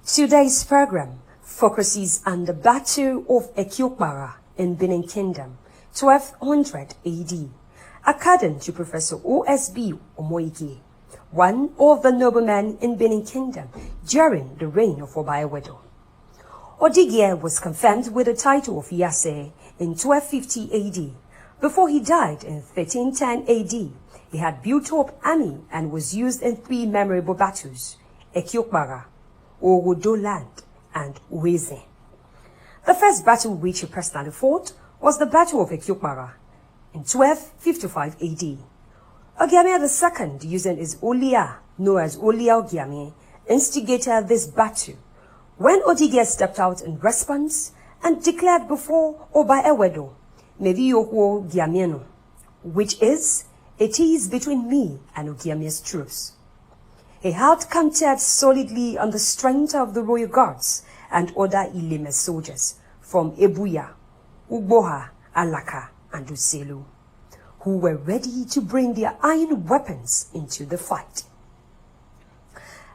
Today's program focuses on the Battle of Ekiokpagha in Benin Kingdom, 1200 AD, according to Professor O.S.B. Odigie, one of the noblemen in Benin Kingdom during the reign of Ewedo. Odigie was confirmed with the title of Iyase in 1250 AD. Before he died in 1310 AD, he had built up army and was used in three memorable battles: Ekiokpagha, Ewedo land, and Iyase. The first battle which he personally fought was the Battle of Ekiokpagha in 1255 AD. Ogiame II, using his Olia, known as Olia Ogiame, instigated this battle when Odigie stepped out in response and declared before Oba Ewedo, Meviyoko Giamieno, which is, "It is between me and Ogiame's troops." He had counted solidly on the strength of the royal guards and other Ileme soldiers from Ebuya, Ugboha, Alaka, and Uselu, who were ready to bring their iron weapons into the fight.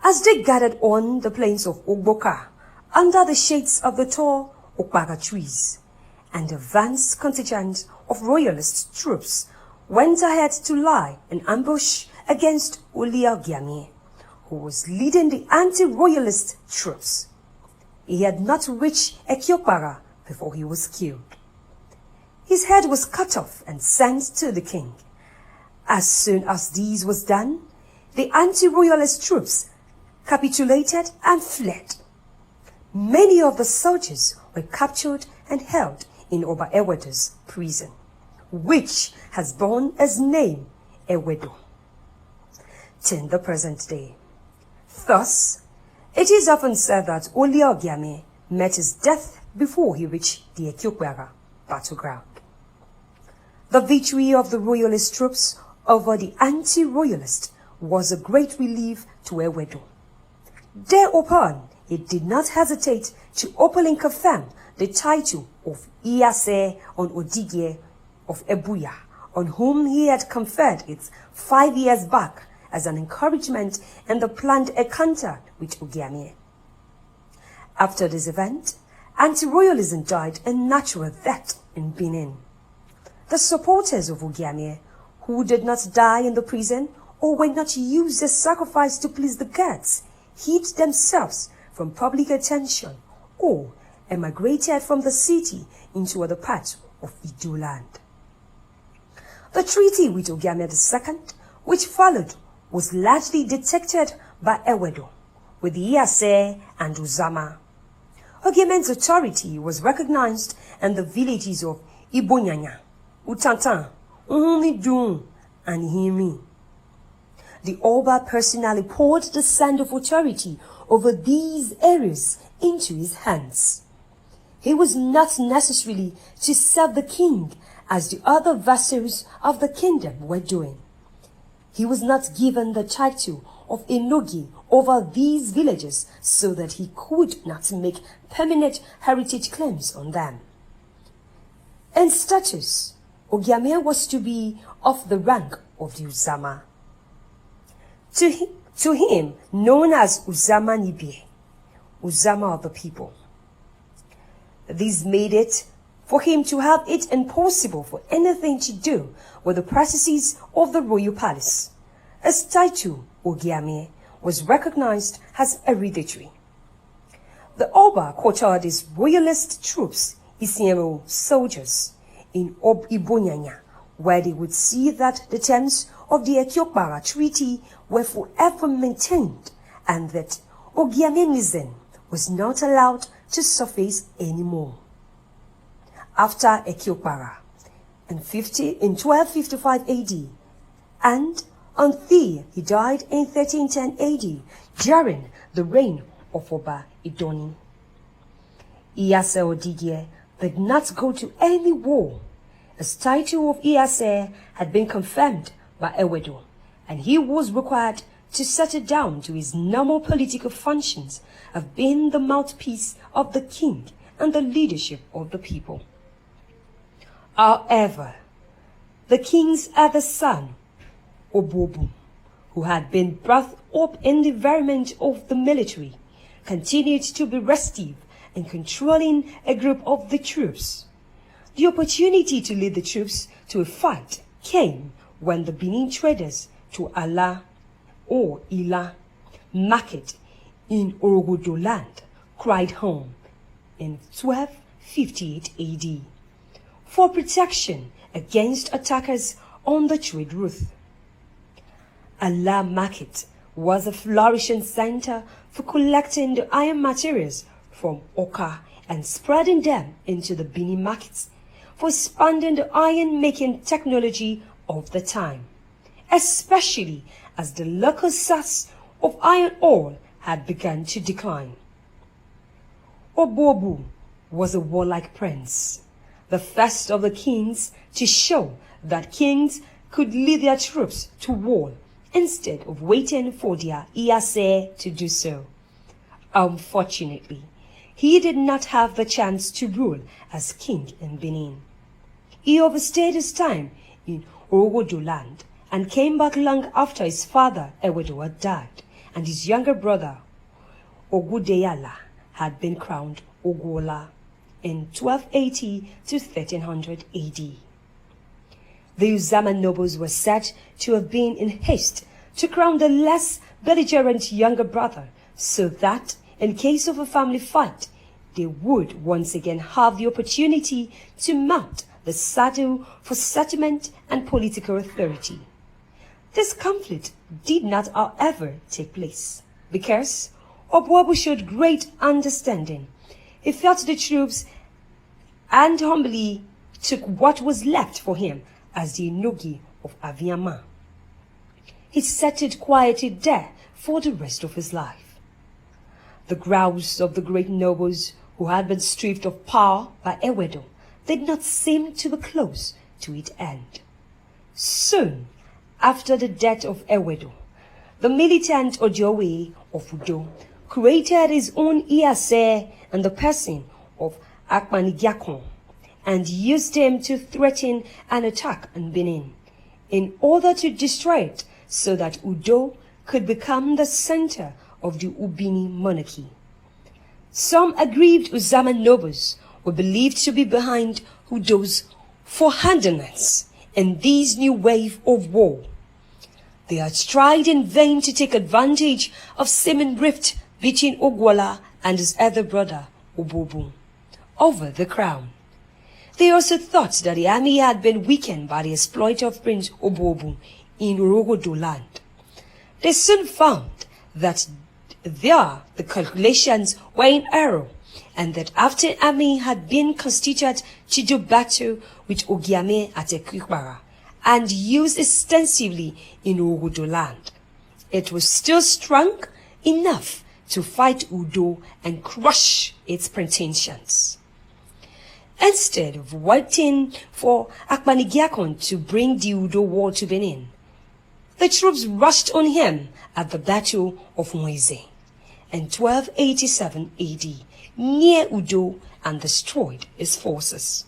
As they gathered on the plains of Ogboka, under the shades of the tall Ekiokpagha trees, an advanced contingent of royalist troops went ahead to lie in ambush against Olia Ogiame, who was leading the anti-royalist troops. He had not reached Ekiokpagha before he was killed. His head was cut off and sent to the king. As soon as this was done, the anti-royalist troops capitulated and fled. Many of the soldiers were captured and held in Oba Ewedo's prison, which has borne his name, Ewedo, till the present day. Thus, it is often said that Olia Ogiame met his death before he reached the Ekiokpagha battleground. The victory of the royalist troops over the anti-royalist was a great relief to Ewedo. Thereupon, he did not hesitate to openly confirm the title of Iyase on Odigie of Ebuya, on whom he had conferred it 5 years back as an encouragement in the planned encounter with Ogiame. After this event, anti-royalism died a natural death in Benin. The supporters of Ogiame, who did not die in the prison or were not used as sacrifice to please the gods, hid themselves from public attention or emigrated from the city into other parts of Ewedo land. The treaty with Ogiame II, which followed, was largely dictated by Ewedo, with Iyase and Uzama. Ogiame's authority was recognized in the villages of Ibonyanya, Utantan, Uhumidun, and Himi. The Oba personally poured the sand of authority over these areas into his hands. He was not necessarily to serve the king as the other vassals of the kingdom were doing. He was not given the title of Enogi over these villages so that he could not make permanent heritage claims on them. In status, Ogiame was to be of the rank of the Uzama. To him, known as Uzama Nibie, Uzama of the people. This made it for him to have it impossible for anything to do with the processes of the royal palace. His title, Ogiame, was recognized as hereditary. The Oba quartered his royalist troops, Isiemo soldiers, in Ibonyanya, where they would see that the terms of the Ekiokpagha Treaty were forever maintained and that Ogiamenism was not allowed to surface anymore. After Ekiokpagha, in 1255 AD, and until he died in 1310 AD during the reign of Oba Idoni. Iyase Odigie did not go to any war. His title of Iyase had been confirmed by Ewedo, and he was required to settle down to his normal political functions of being the mouthpiece of the king and the leadership of the people. However, the king's other son, Obobu, who had been brought up in the environment of the military, continued to be restive in controlling a group of the troops. The opportunity to lead the troops to a fight came when the Benin traders to Ala or Ila market in Orogodo land cried home in 1258 AD for protection against attackers on the trade route. Ala market was a flourishing center for collecting the iron materials from Oka and spreading them into the Benin markets for expanding the iron-making technology of the time, especially as the local source of iron ore had begun to decline. Obobu was a warlike prince, the first of the kings to show that kings could lead their troops to war instead of waiting for their Iyase to do so. Unfortunately, he did not have the chance to rule as king in Benin. He overstayed his time in Orogodo land and came back long after his father Ewedo had died and his younger brother Ogudeyala had been crowned Ogola in 1280 to 1300 AD. The Uzama nobles were said to have been in haste to crown the less belligerent younger brother so that, in case of a family fight, they would once again have the opportunity to mount the saddle for settlement and political authority. This conflict did not, however, take place because Obuabu showed great understanding. He felt the troops and humbly took what was left for him as the Enogi of Aviama. He settled quietly there for the rest of his life. The growls of the great nobles who had been stripped of power by Ewedo did not seem to be close to its end. Soon after the death of Ewedo, the militant Odigie of Udo created his own Iyase in the person of Akpanigyakon and used him to threaten an attack on Benin in order to destroy it so that Udo could become the center of the Ubini monarchy. Some aggrieved Uzama nobles were believed to be behind Udo's forehandedness in this new wave of war. They had tried in vain to take advantage of seeming rift between Ogwola and his other brother, Obobu, over the crown. They also thought that the army had been weakened by the exploit of Prince Obobu in Orogodo land. They soon found that there the calculations were in error, and that after an army had been constituted to do battle with Ogiame at Ekiokpagha and used extensively in Orogodo land, it was still strong enough to fight Udo and crush its pretensions. Instead of waiting for Akpanigyakon to bring the Udo war to Benin, the troops rushed on him at the Battle of Iyase in 1287 AD near Udo and destroyed his forces.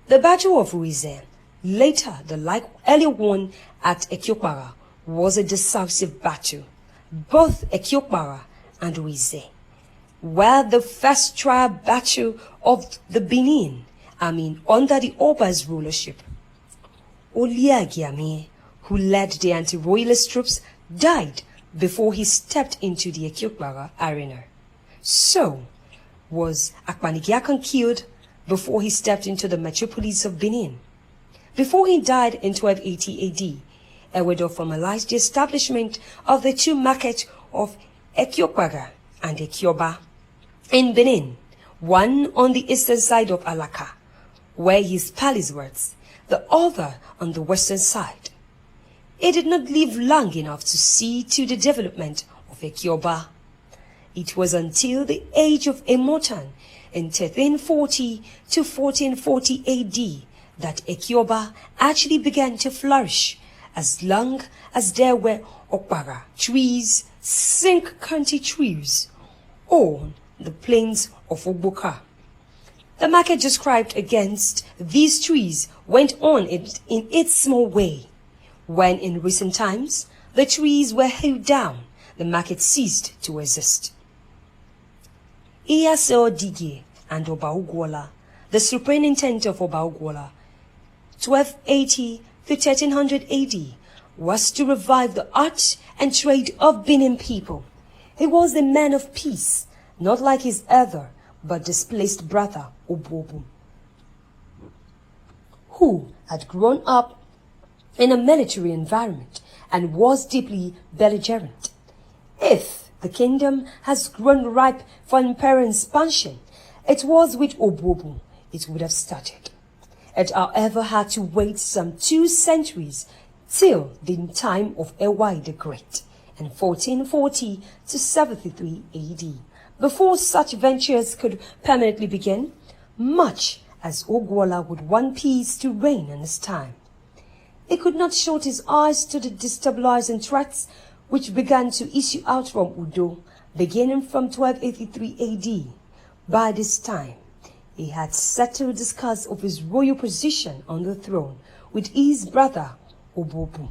The Battle of Iyase, later the earlier one at Ekiokpagha, was a decisive battle. Both Ekiokpagha and Iyase were the first trial battle of the Benin, under the Oba's rulership. Odigie, who led the anti-royalist troops, died before he stepped into the Ekiokpagha arena. So was Akpanigyakon killed before he stepped into the metropolis of Benin. Before he died in 1280 AD, Ewedo formalized the establishment of the two markets of Ekiokpagha and Ekioba in Benin, one on the eastern side of Alaka, where his palace was, the other on the western side. It did not live long enough to see to the development of Ekioba. It was until the age of Emotan in 1340 to 1440 AD that Ekioba actually began to flourish, as long as there were Okpagha trees, sink county trees, on the plains of Ogboka. The market described against these trees went on in its small way. When in recent times the trees were held down, the market ceased to exist. Iyase Odigie and Oba Ugwola, the superintendent of Oba Ugwola, 1280 to 1300 AD, was to revive the art and trade of Benin people. He was a man of peace, not like his other but displaced brother Obobu, who had grown up in a military environment and was deeply belligerent. If the kingdom has grown ripe for imperial expansion, it was with Obobu it would have started. It however had to wait some 2 centuries till the time of Ewedo the Great in 1440 to 73 AD before such ventures could permanently begin, much as Ugwola would want peace to reign in his time. He could not shut his eyes to the destabilizing threats which began to issue out from Udo, beginning from 1283 AD. By this time, he had settled the scars of his royal position on the throne with his brother Obobu,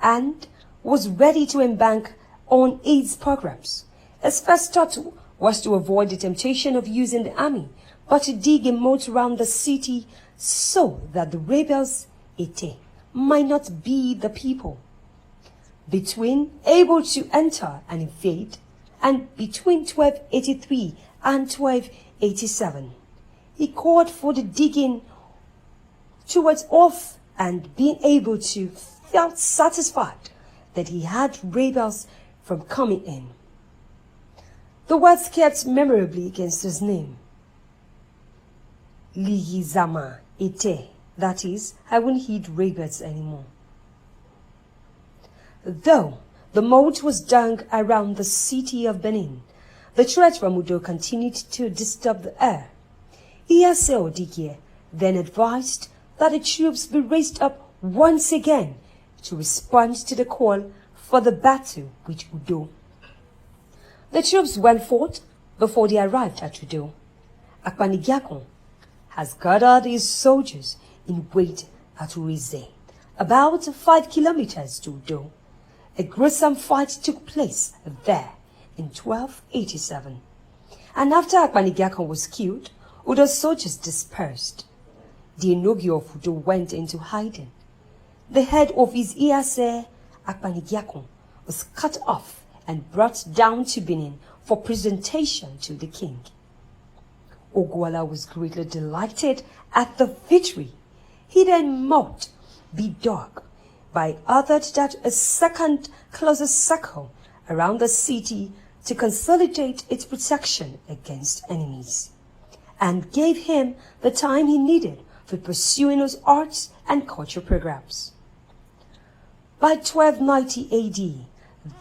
and was ready to embark on his programs. His first thought was to avoid the temptation of using the army, but to dig a moat around the city so that the rebels, Ete, might not be the people able to enter and invade, and between 1283 and 1287, he called for the digging towards off and being able to felt satisfied that he had rebels from coming in. The words kept memorably against his name. Liyizama Ete, that is, I won't heed rebels anymore. Though the moat was dug around the city of Benin, the threat from Udo continued to disturb the air. Iyase Odigie then advised that the troops be raised up once again to respond to the call for the battle with Udo. The troops well fought before they arrived at Udo. Iyase has gathered his soldiers in wait at Iyase, about 5 kilometers to Udo. A gruesome fight took place there in 1287, and after Iyase was killed, Udo's soldiers dispersed. The Enogi of Udo went into hiding. The head of his Iyase, Iyase, was cut off and brought down to Benin for presentation to the king. Ugwola was greatly delighted at the victory. He then mocked Bidog by ordered that a second closer circle around the city to consolidate its protection against enemies, and gave him the time he needed for pursuing his arts and culture programs. By 1290 AD,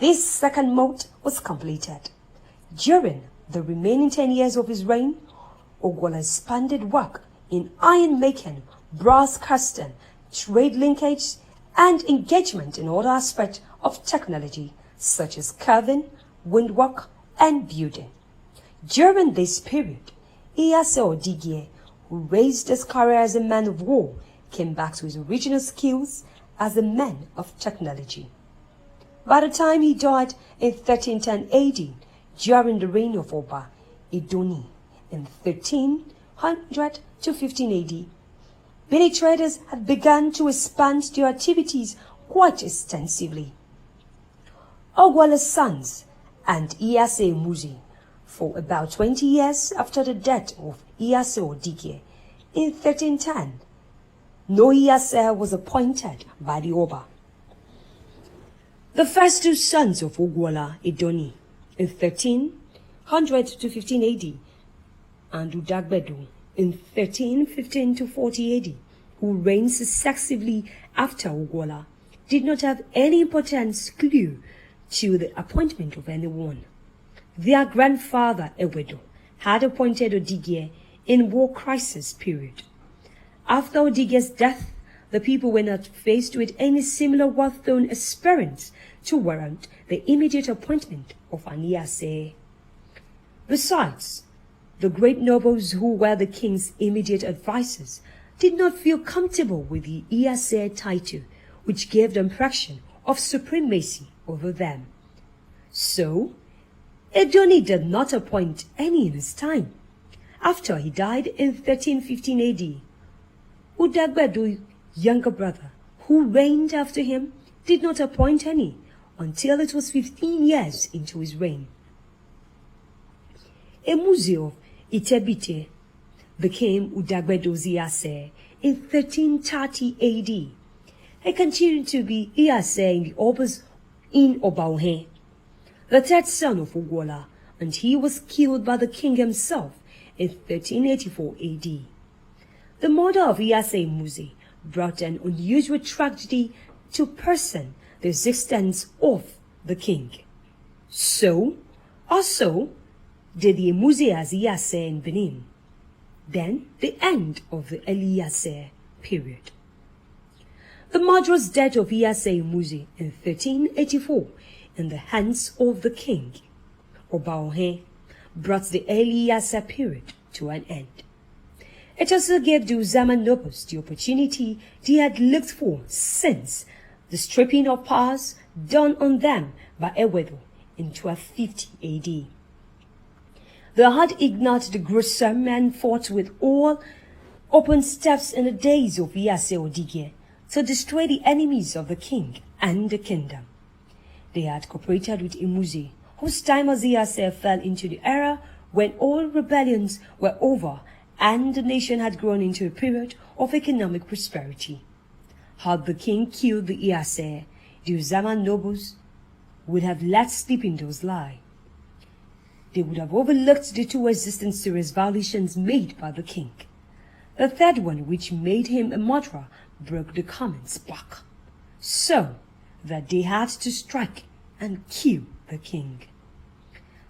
this second moat was completed. During the remaining 10 years of his reign, Ugwola expanded work in iron making, brass casting, trade linkage, and engagement in other aspects of technology such as carving, woodwork, and building. During this period, Iyase Odigie, who raised his career as a man of war, came back to his original skills as a man of technology. By the time he died in 1310 AD, during the reign of Oba Idoni in 1300 to 15 AD, Benin traders had begun to expand their activities quite extensively. Ugwola's sons and Iyase Muzi, for about 20 years after the death of Iyase Odigie in 1310, no Iyase was appointed by the Oba. The first 2 sons of Ugwola Idoni in 1300 to 15 AD and Udagbedu in 1315 to 40 AD, who reigned successively after Ugwola, did not have any important clue to the appointment of anyone. Their grandfather Ewedo had appointed Odigie in war crisis period. After Odigie's death, the people were not faced with any similar war-thrown experience to warrant the immediate appointment of an Iyase. Besides, the great nobles who were the king's immediate advisors did not feel comfortable with the Iyase title, which gave the impression of supremacy over them. So, Edoni did not appoint any in his time. After he died in 1315 AD, Udagbedo's younger brother, who reigned after him, did not appoint any until it was 15 years into his reign. Emuze of Itebite became Udagbedo's Iyase in 1330 AD. He continued to be Iyase in the Obas in Obauhe, the third son of Ugola, and he was killed by the king himself in 1384 AD. The murder of Iyase Emuze brought an unusual tragedy to person the existence of the king. So, also, did the Emuze as Iyase in Benin. Then, the end of the early Iyase period. The murderous death of Iyase Emuze in 1384 in the hands of the king, Obauhe, brought the early Iyase period to an end. It also gave the Uzaman nobles the opportunity they had looked for since the stripping of powers done on them by Ewedo in 1250 AD. They had ignored the gruesome and fought with all open steps in the days of Iyase Odigie to destroy the enemies of the king and the kingdom. They had cooperated with Emuze, whose time as Iyase fell into the era when all rebellions were over and the nation had grown into a period of economic prosperity. Had the king killed the Iyase, the Uzaman nobles would have let sleeping dogs lie. They would have overlooked the two existing serious violations made by the king. The third one, which made him a murderer, broke the common back, so that they had to strike and kill the king.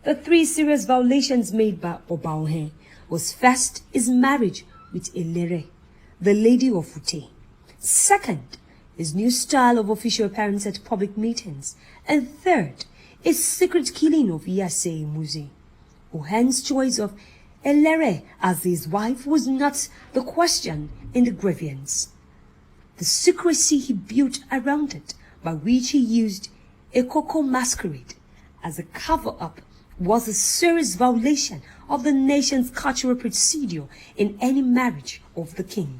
The three serious violations made by Obauhe was: first, his marriage with Elere, the lady of Ute; second, his new style of official appearance at public meetings; and third, his secret killing of Iyase Emuze. Ohen's choice of Elere as his wife was not the question in the grievance. The secrecy he built around it, by which he used a cocoa masquerade as a cover-up, was a serious violation of the nation's cultural procedure in any marriage of the king.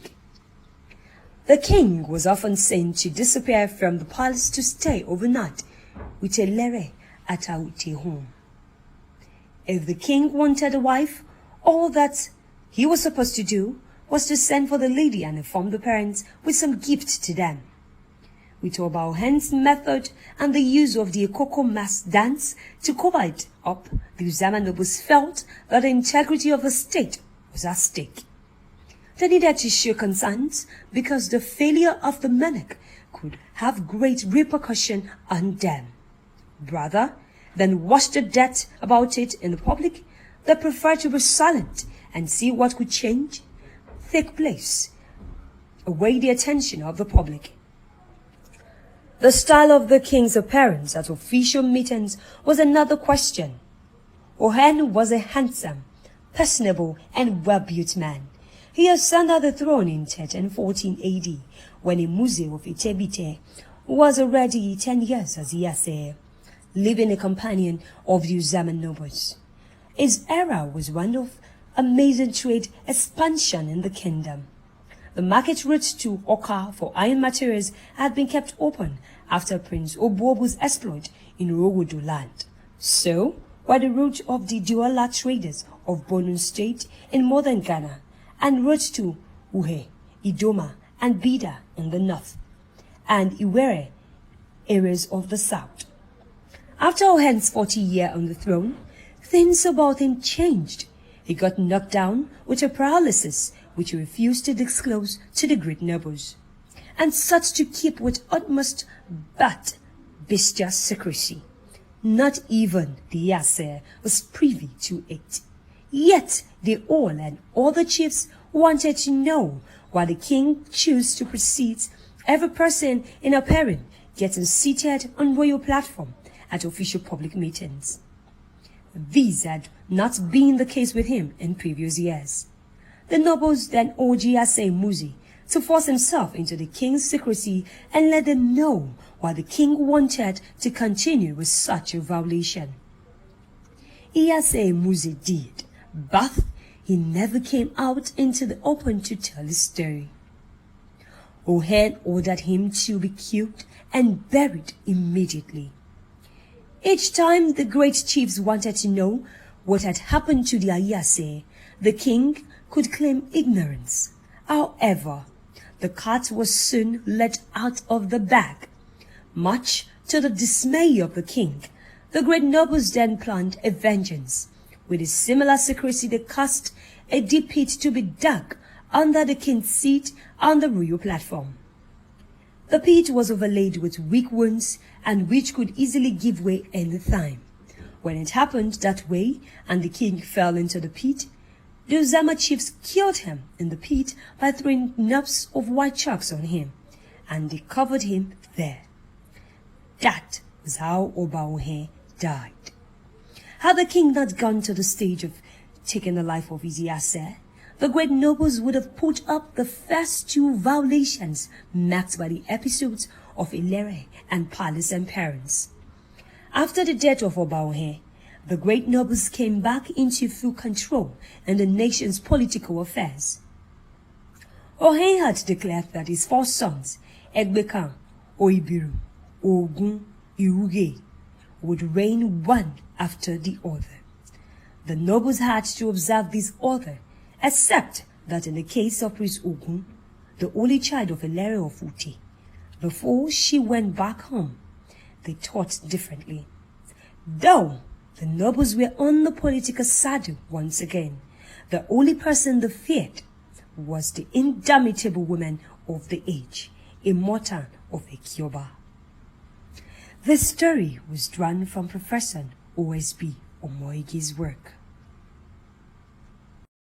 The king was often seen to disappear from the palace to stay overnight with a lere at her home. If the king wanted a wife, all that he was supposed to do was to send for the lady and inform the parents with some gift to them. With Obauhen's method and the use of the Ekoko mass dance to cover it up, the Uzaman nobles felt that the integrity of the state was at stake. They needed to show concerns because the failure of the monarch could have great repercussion on them. Rather than wash the dirt about it in the public, they preferred to be silent and see what could take place, away the attention of the public. The style of the king's appearance at official meetings was another question. Ohen was a handsome, personable, and well-built man. He ascended the throne in 1314 AD, when Emuze of Itebite was already 10 years as Iyase, living a companion of the Uzaman nobles. His era was one of amazing trade expansion in the kingdom. The market routes to Oka for iron materials had been kept open after Prince Obuobu's exploit in Rogodo land. So were the route of the Douala traders of Borno State in modern Ghana, and routes to Uhe, Idoma, and Bida in the north, and Iwere areas of the south. After Ohen's 40-year on the throne, things about him changed. He got knocked down with a paralysis which he refused to disclose to the great nobles, and sought to keep with utmost but bestial secrecy. Not even the Iyase was privy to it. Yet they all and all the chiefs wanted to know why the king chose to proceed, every person in appearing getting seated on royal platform at official public meetings. This had not been the case with him in previous years. The nobles then urged Iyase Emuze to force himself into the king's secrecy and let them know why the king wanted to continue with such a violation. Iyase Muze did, but he never came out into the open to tell his story. Ohen ordered him to be killed and buried immediately. Each time the great chiefs wanted to know what had happened to the Iyase, the king could claim ignorance. However, the cat was soon let out of the bag. Much to the dismay of the king, the great nobles then planned a vengeance. With a similar secrecy, they caused a deep pit to be dug under the king's seat on the royal platform. The pit was overlaid with weak wounds and which could easily give way any time. When it happened that way and the king fell into the pit, the Uzama chiefs killed him in the pit by throwing knobs of white chalks on him, and they covered him there. That was how Oba Ohe died. Had the king not gone to the stage of taking the life of Iyase, the great nobles would have put up the first two violations marked by the episodes of Ilere and Palace and Parents. After the death of Oba Ohe, the great nobles came back into full control in the nation's political affairs. Ohe had declared that his four sons, Egbeka, Oibiru, Ogun, Iruge, would reign one after the other. The nobles had to observe this order, except that in the case of Prince Ogun, the only child of Ilere of Ute, before she went back home, they thought differently. Though the nobles were on the political saddle once again, the only person they feared was the indomitable woman of the age, Immortal of Ekiokpagha. This story was drawn from Professor OSB Omoige's work.